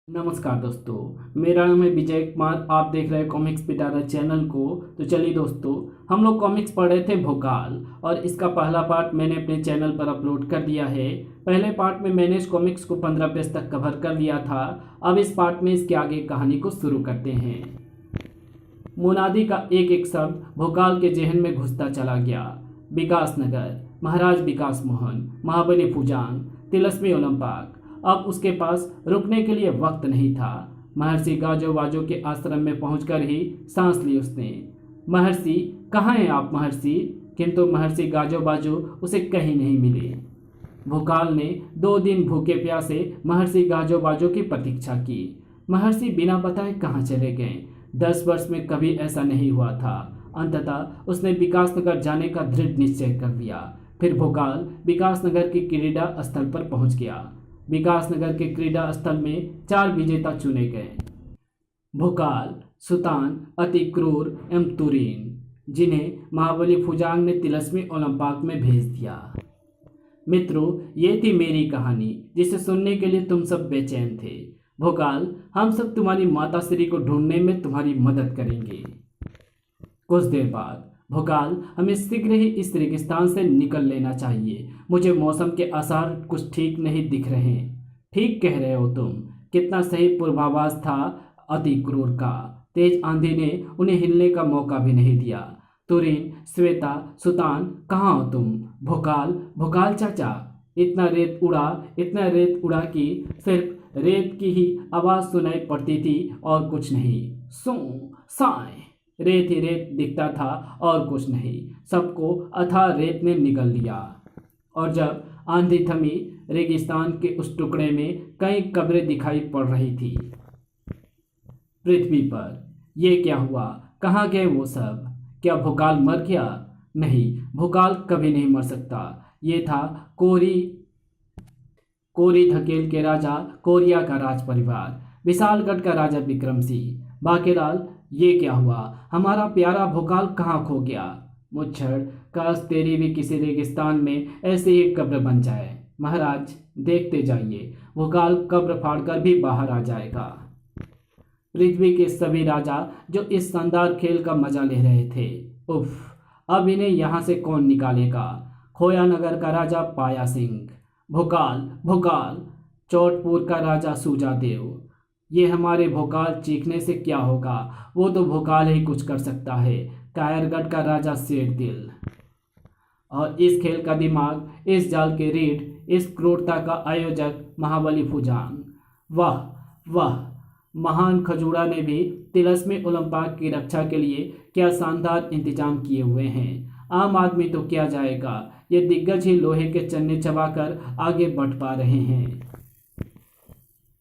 नमस्कार दोस्तों, मेरा नाम है विजय कुमार। आप देख रहे हैं कॉमिक्स पिटारा चैनल को। तो चलिए दोस्तों, हम लोग कॉमिक्स पढ़ रहे थे भोकाल, और इसका पहला पार्ट मैंने अपने चैनल पर अपलोड कर दिया है। पहले पार्ट में मैंने इस कॉमिक्स को 15 पेज तक कवर कर लिया था। अब इस पार्ट में इसके आगे कहानी को शुरू करते हैं। मुनादी का एक एक शब्द भोकाल के जहन में घुसता चला गया। विकास नगर, महाराज विकास मोहन, महाबली फुजांग, तिलस्मी ओलंपाक। अब उसके पास रुकने के लिए वक्त नहीं था। महर्षि गाजो वाजो के आश्रम में पहुंचकर ही सांस ली उसने। महर्षि, कहाँ हैं आप महर्षि? किंतु महर्षि गाजो बाजो उसे कहीं नहीं मिले। भोकाल ने 2 दिन भूखे प्यासे महर्षि गाजो बाजो की प्रतीक्षा की। महर्षि बिना बताए कहाँ चले गए? 10 वर्ष में कभी ऐसा नहीं हुआ था। अंततः उसने विकासनगर जाने का दृढ़ निश्चय कर लिया। फिर भोकाल विकासनगर की क्रीड़ा स्थल पर पहुंच गया। विकासनगर के क्रीड़ा स्थल में 4 विजेता चुने गए। भोकाल, सुतान, अति क्रूर एवं तुरीन, जिन्हें महाबली फुजांग ने तिलस्मी ओलंपाक में भेज दिया। मित्रों, ये थी मेरी कहानी, जिसे सुनने के लिए तुम सब बेचैन थे। भोकाल, हम सब तुम्हारी माता श्री को ढूंढने में तुम्हारी मदद करेंगे। कुछ देर बाद, भोकाल, हमें शीघ्र ही इस रेगिस्तान से निकल लेना चाहिए। मुझे मौसम के आसार कुछ ठीक नहीं दिख रहे। ठीक कह रहे हो तुम। कितना सही पूर्वाभास था अति क्रूर का। तेज आंधी ने उन्हें हिलने का मौका भी नहीं दिया। तुरीन, श्वेता, सुतान, कहाँ हो तुम? भोकाल, भोकाल चाचा। इतना रेत उड़ा कि सिर्फ रेत की ही आवाज़ सुनाई पड़ती थी और कुछ नहीं। सू साए, रेत ही रेत दिखता था और कुछ नहीं। सबको अथाह रेत ने निगल लिया। और जब आंधी थमी, रेगिस्तान के उस टुकड़े में कई कब्रें दिखाई पड़ रही थी। पृथ्वी पर ये क्या हुआ? कहाँ गए वो सब? क्या भोकाल मर गया? नहीं, भोकाल कभी नहीं मर सकता। ये था कोरी धकेल के राजा कोरिया का राज परिवार, विशालगढ़ का राजा विक्रम सिंह। बाकेलाल, ये क्या हुआ? हमारा प्यारा भोकाल कहाँ खो गया? मुच्छड़, काश तेरी भी किसी रेगिस्तान में ऐसे ही कब्र बन जाए। महाराज, देखते जाइए, भोकाल कब्र फाड़कर भी बाहर आ जाएगा। पृथ्वी के सभी राजा जो इस शानदार खेल का मजा ले रहे थे, उफ, अब इन्हें यहाँ से कौन निकालेगा? खोया नगर का राजा पाया सिंह, भोकाल भोकाल, चौटपुर का राजा सूजा देव। ये हमारे भोकाल चीखने से क्या होगा? वो तो भोकाल ही कुछ कर सकता है। कायरगढ़ का राजा शेर दिल, और इस खेल का दिमाग, इस जाल के रीढ़, इस क्रूरता का आयोजक महाबली फुजांग। वाह वाह, महान खजूरा ने भी तिलस्मी ओलंपाक की रक्षा के लिए क्या शानदार इंतजाम किए हुए हैं। आम आदमी तो क्या जाएगा? ये दिग्गज ही लोहे के चन्ने चबाकर आगे बढ़ पा रहे हैं।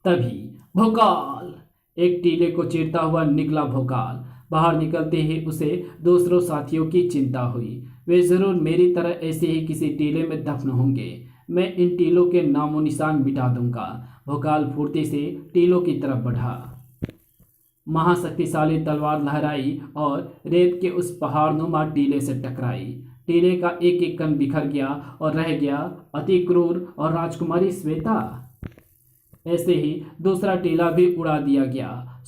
तभी भोकाल, एक टीले को चीरता हुआ निकला भोकाल। बाहर निकलते ही उसे दूसरों साथियों की चिंता हुई। वे जरूर मेरी तरह ऐसे ही किसी टीले में दफन होंगे। मैं इन टीलों के नामो निशान मिटा दूंगा। भोकाल फुर्ती से टीलों की तरफ बढ़ा। महाशक्तिशाली तलवार लहराई और रेत के उस पहाड़नुमा टीले से टकराई। टीले का एक एक कण बिखर गया और रह गया अति क्रूर और राजकुमारी श्वेता। ऐसे ही दूसरा टीला भी उड़ा दिया गया।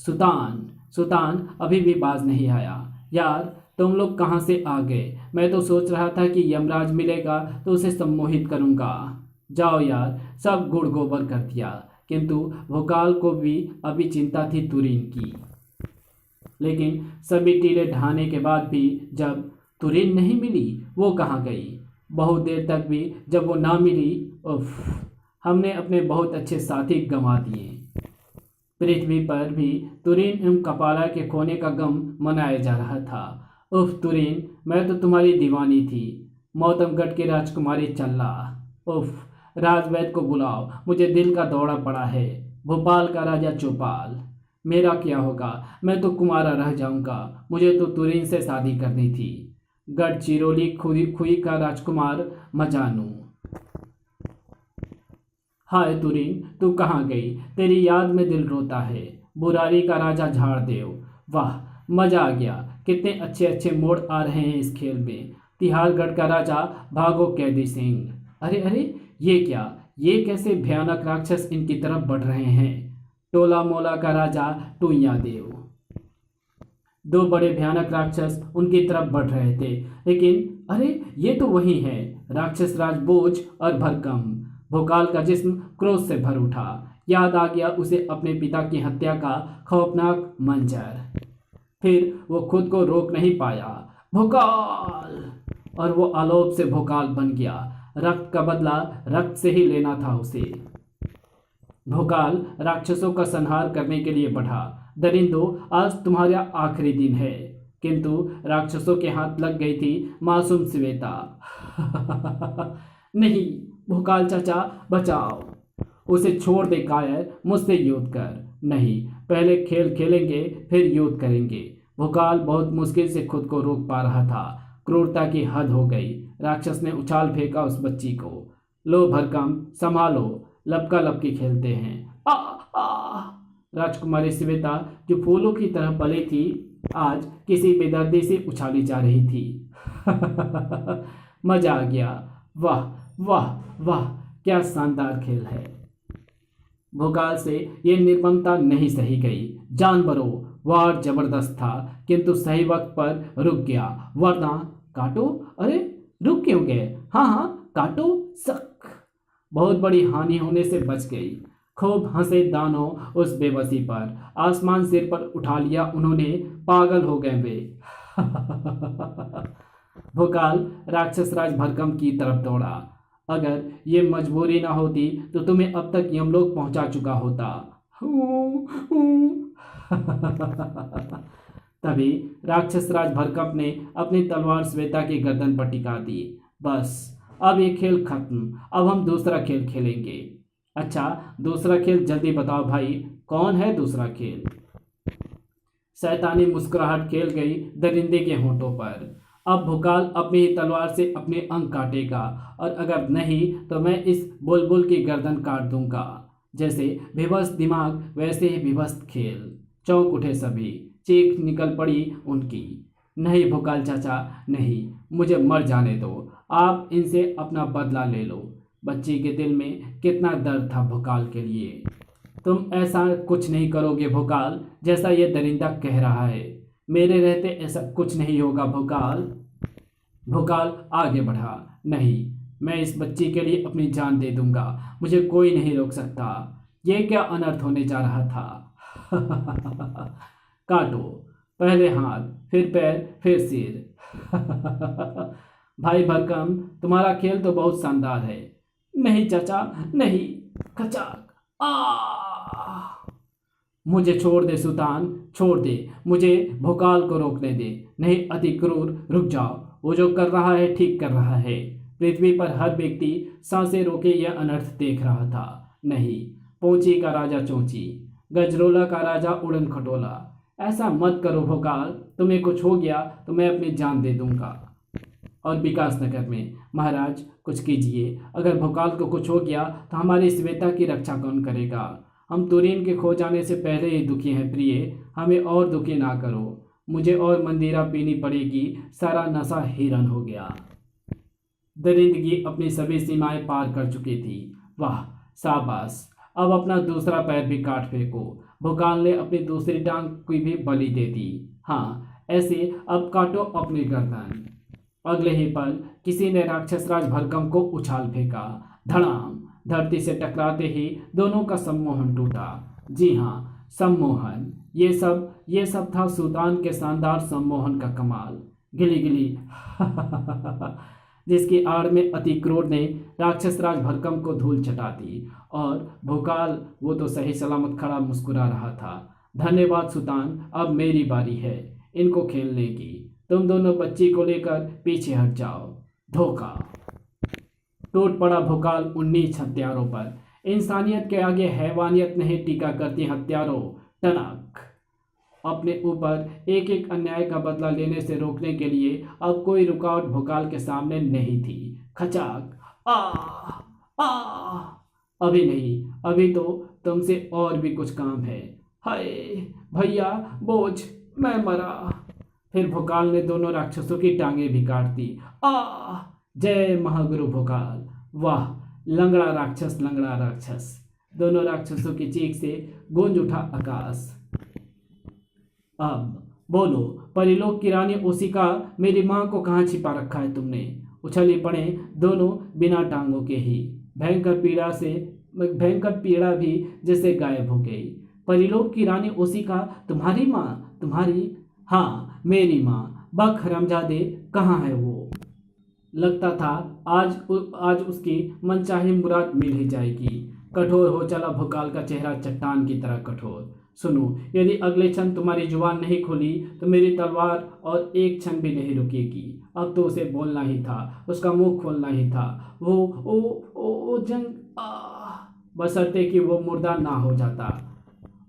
सुतान अभी भी बाज नहीं आया। यार, तुम लोग कहाँ से आ गए? मैं तो सोच रहा था कि यमराज मिलेगा तो उसे सम्मोहित करूंगा। जाओ यार, सब गुड़ गोबर कर दिया। किंतु भोकाल को भी अभी चिंता थी तुरीन की। लेकिन सभी टीले ढहाने के बाद भी जब तुरीन नहीं मिली, वो कहाँ गई? बहुत देर तक भी जब वो ना मिली, उफ, हमने अपने बहुत अच्छे साथी गंवा दिए। पृथ्वी पर भी तुरीन एवं कपाला के खोने का गम मनाया जा रहा था। उफ तुरीन, मैं तो तुम्हारी दीवानी थी। मौतमगढ़ की राजकुमारी चल्ला। उफ, राजवैद को बुलाओ, मुझे दिल का दौरा पड़ा है। भोपाल का राजा चौपाल, मेरा क्या होगा? मैं तो कुंवारा रह जाऊंगा। मुझे तो तुरीन से शादी करनी थी। गढ़चिरौली खुई का राजकुमार मजानू। हाय तुरीन, तू कहाँ गई? तेरी याद में दिल रोता है। बुरारी का राजा झाड़देव, वाह, मजा आ गया। कितने अच्छे अच्छे मोड़ आ रहे हैं इस खेल में। तिहाड़गढ़ का राजा भागो कैदी सिंह। अरे अरे, ये क्या? ये कैसे भयानक राक्षस इनकी तरफ बढ़ रहे हैं? टोला मोला का राजा टूइया देव। दो बड़े भयानक राक्षस उनकी तरफ बढ़ रहे थे, लेकिन अरे ये तो वही है, राक्षस राज बोझ और भरकम। भोकाल का जिस्म क्रोध से भर उठा। याद आ गया उसे अपने पिता की हत्या का खौफनाक मंजर। फिर वो खुद को रोक नहीं पाया। भोकाल! और वो आलोप से भोकाल बन गया। रक्त का बदला रक्त से ही लेना था उसे। भोकाल राक्षसों का संहार करने के लिए बढ़ा। दरिंदो, आज तुम्हारा आखिरी दिन है। किंतु राक्षसों के हाथ लग गई थी मासूम श्वेता। नहीं भोकाल चाचा, बचाओ, उसे छोड़ दे कायर, मुझसे युद्ध कर। नहीं, पहले खेल खेलेंगे फिर युद्ध करेंगे। भोकाल बहुत मुश्किल से खुद को रोक पा रहा था। क्रूरता की हद हो गई। राक्षस ने उछाल फेंका उस बच्ची को। लो भरकम, संभालो, लपका लपकी खेलते हैं। आ आ राजकुमारी श्वेता जो फूलों की तरह पली थी, आज किसी बेदर्दी से उछाली जा रही थी। मजा आ गया। वाह वाह वाह, क्या शानदार खेल है। भोकाल से ये निर्ममता नहीं सही गई। जानवरों, वार जबरदस्त था, किंतु सही वक्त पर रुक गया, वरना काटो। अरे रुक क्यों गए? हाँ हाँ काटो, सक। बहुत बड़ी हानि होने से बच गई। खूब हंसे दानव उस बेबसी पर। आसमान सिर पर उठा लिया उन्होंने। पागल हो गए वे। भोकाल राक्षस राज भरकम की तरफ दौड़ा। अगर ये मजबूरी ना होती तो तुम्हें अब तक यमलोक पहुंचा चुका होता। तभी राक्षस राज भरकम ने अपनी तलवार श्वेता की गर्दन पर टिका दी। बस अब ये खेल खत्म, अब हम दूसरा खेल खेलेंगे। अच्छा, दूसरा खेल जल्दी बताओ भाई, कौन है दूसरा खेल? शैतानी मुस्कुराहट खेल गई दरिंदे के होंठों पर। अब भोकाल अपनी ही तलवार से अपने अंग काटेगा, और अगर नहीं तो मैं इस बुलबुल की गर्दन काट दूंगा। जैसे बेबस दिमाग वैसे ही बेबस खेल। चौंक उठे सभी, चीख निकल पड़ी उनकी। नहीं भोकाल चाचा, नहीं, मुझे मर जाने दो। आप इनसे अपना बदला ले लो। बच्ची के दिल में कितना दर्द था भोकाल के लिए। तुम ऐसा कुछ नहीं करोगे भोकाल, जैसा ये दरिंदा कह रहा है। मेरे रहते ऐसा कुछ नहीं होगा भोकाल। भोकाल आगे बढ़ा। नहीं, मैं इस बच्ची के लिए अपनी जान दे दूंगा। मुझे कोई नहीं रोक सकता। ये क्या अनर्थ होने जा रहा था। काटो, पहले हाथ, फिर पैर, फिर सिर। भाई भरकम, तुम्हारा खेल तो बहुत शानदार है। नहीं चाचा, नहीं। खचाक। मुझे छोड़ दे सुल्तान, छोड़ दे। मुझे भोकाल को रोकने दे। नहीं अति क्रूर, रुक जाओ। वो जो कर रहा है ठीक कर रहा है। पृथ्वी पर हर व्यक्ति सांसें रोके यह अनर्थ देख रहा था। नहीं, पोंची का राजा चौंची, गजरोला का राजा उड़न खटोला। ऐसा मत करो भोकाल, तुम्हें कुछ हो गया तो मैं अपनी जान दे दूंगा। और विकास नगर में महाराज कुछ कीजिए। अगर भोकाल को कुछ हो गया तो हमारी श्वेता की रक्षा कौन करेगा? हम तुरीन के खो जाने से पहले ही दुखी हैं प्रिय, हमें और दुखी ना करो। मुझे और मंदिरा पीनी पड़ेगी, सारा नशा हिरन हो गया। दरिंदगी अपनी सभी सीमाएं पार कर चुकी थी। वाह शाबाश, अब अपना दूसरा पैर भी काट फेंको। भोकाल ने अपनी दूसरी टांग की भी बलि दे दी। हाँ, ऐसे अब काटो अपनी गर्दन। अगले ही पल किसी ने राक्षस राज भरकम को उछाल फेंका। धड़ाम, धरती से टकराते ही दोनों का सम्मोहन टूटा। जी हाँ, सम्मोहन। ये सब था सुल्तान के शानदार सम्मोहन का कमाल। गिली गिली। जिसकी आड़ में अति क्रोध ने राक्षस राज भरकम को धूल चटा दी। और भोकाल, वो तो सही सलामत खड़ा मुस्कुरा रहा था। धन्यवाद सुल्तान, अब मेरी बारी है इनको खेलने की। तुम दोनों बच्ची को लेकर पीछे हट जाओ। धोखा। टूट पड़ा भोकाल 19 हत्यारों पर। इंसानियत के आगे हैवानियत नहीं टीका करती हत्यारों। टनक। अपने ऊपर एक एक अन्याय का बदला लेने से रोकने के लिए अब कोई रुकावट भोकाल के सामने नहीं थी। खचाक। आ आ अभी नहीं, अभी तो तुमसे और भी कुछ काम है। हाय भैया, बोझ, मैं मरा। फिर भोकाल ने दोनों राक्षसों की टांगें भी काट दी। जय महागुरु भोकाल। वाह, लंगड़ा राक्षस, लंगड़ा राक्षस। दोनों राक्षसों की चीख से गूंज उठा आकाश। अब बोलो, परिलोक की रानी ओसिका, मेरी माँ को कहाँ छिपा रखा है तुमने? उछल ही पड़े दोनों बिना टांगों के ही। भयंकर पीड़ा भी जैसे गायब हो गई। परिलोक की रानी ओसिका, तुम्हारी माँ? तुम्हारी? हाँ, मेरी माँ। बक हरामजादे, कहाँ है वो? लगता था आज उसकी मनचाही मुराद मिल ही जाएगी। कठोर हो चला भोकाल का चेहरा चट्टान की तरह कठोर। सुनो, यदि अगले क्षण तुम्हारी जुबान नहीं खुली तो मेरी तलवार और एक क्षण भी नहीं रुकेगी। अब तो उसे बोलना ही था, उसका मुंह खोलना ही था। वो ओ जंग, बशर्ते कि वो मुर्दा ना हो जाता।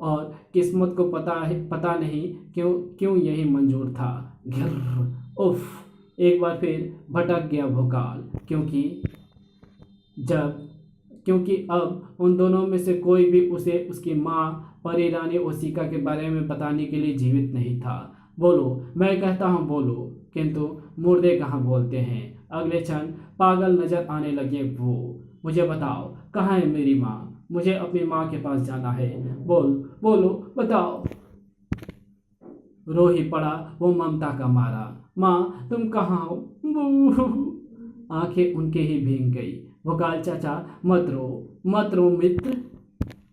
और किस्मत को पता नहीं क्यों यही मंजूर था। घिर, उफ, एक बार फिर भटक गया भोकाल, क्योंकि अब उन दोनों में से कोई भी उसे उसकी माँ परी रानी ओसिका के बारे में बताने के लिए जीवित नहीं था। बोलो, मैं कहता हूँ बोलो, किंतु मुर्दे कहाँ बोलते हैं। अगले क्षण पागल नजर आने लगे वो। मुझे बताओ, कहाँ है मेरी माँ? मुझे अपनी माँ के पास जाना है। बोलो, बताओ। रो ही पड़ा वो ममता का मारा। माँ, तुम कहाँ हो? बूह। आंखें उनके ही भीग गई। भोकाल चाचा, मत रो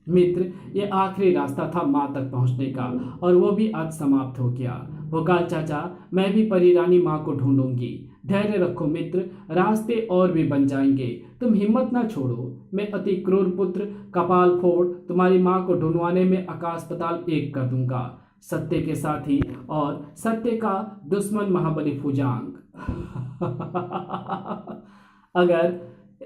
मित्र, ये आखिरी रास्ता था माँ तक पहुँचने का, और वो भी आज समाप्त हो गया। भोकाल चाचा, मैं भी परी रानी माँ को ढूंढूंगी। धैर्य रखो मित्र, रास्ते और भी बन जाएंगे। तुम हिम्मत ना छोड़ो। मैं अति क्रूर पुत्र कपाल फोड़ तुम्हारी माँ को ढूंढवाने में आकाश पाताल एक कर दूंगा। सत्य के साथी और सत्य का दुश्मन महाबली फुजांग।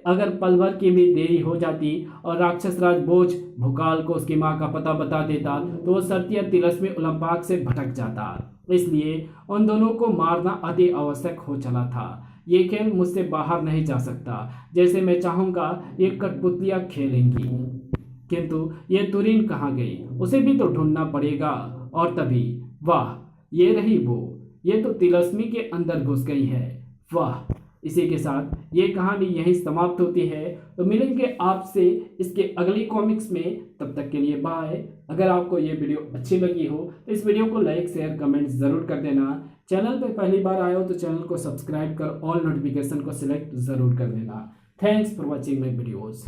अगर पल भर की भी देरी हो जाती और राक्षस राज बोझ भोकाल को उसकी मां का पता बता देता तो वो सर्तिया तिलस्मी ओलंपाक से भटक जाता। इसलिए उन दोनों को मारना अति आवश्यक हो चला था। ये खेल मुझसे बाहर नहीं जा सकता। जैसे मैं चाहूंगा ये कठपुतलियां खेलेंगी। किंतु ये तुरीन कहाँ गई? उसे भी तो ढूंढना पड़ेगा। और तभी, वाह, ये रही वो। ये तो तिलस्मी के अंदर घुस गई है। वाह। इसी के साथ ये कहानी यहीं समाप्त होती है। तो मिलेंगे आपसे इसके अगली कॉमिक्स में। तब तक के लिए बाय। अगर आपको ये वीडियो अच्छी लगी हो तो इस वीडियो को लाइक शेयर कमेंट जरूर कर देना। चैनल पर पहली बार आए हो तो चैनल को सब्सक्राइब कर ऑल नोटिफिकेशन को सिलेक्ट जरूर कर देना। Thanks for watching my videos.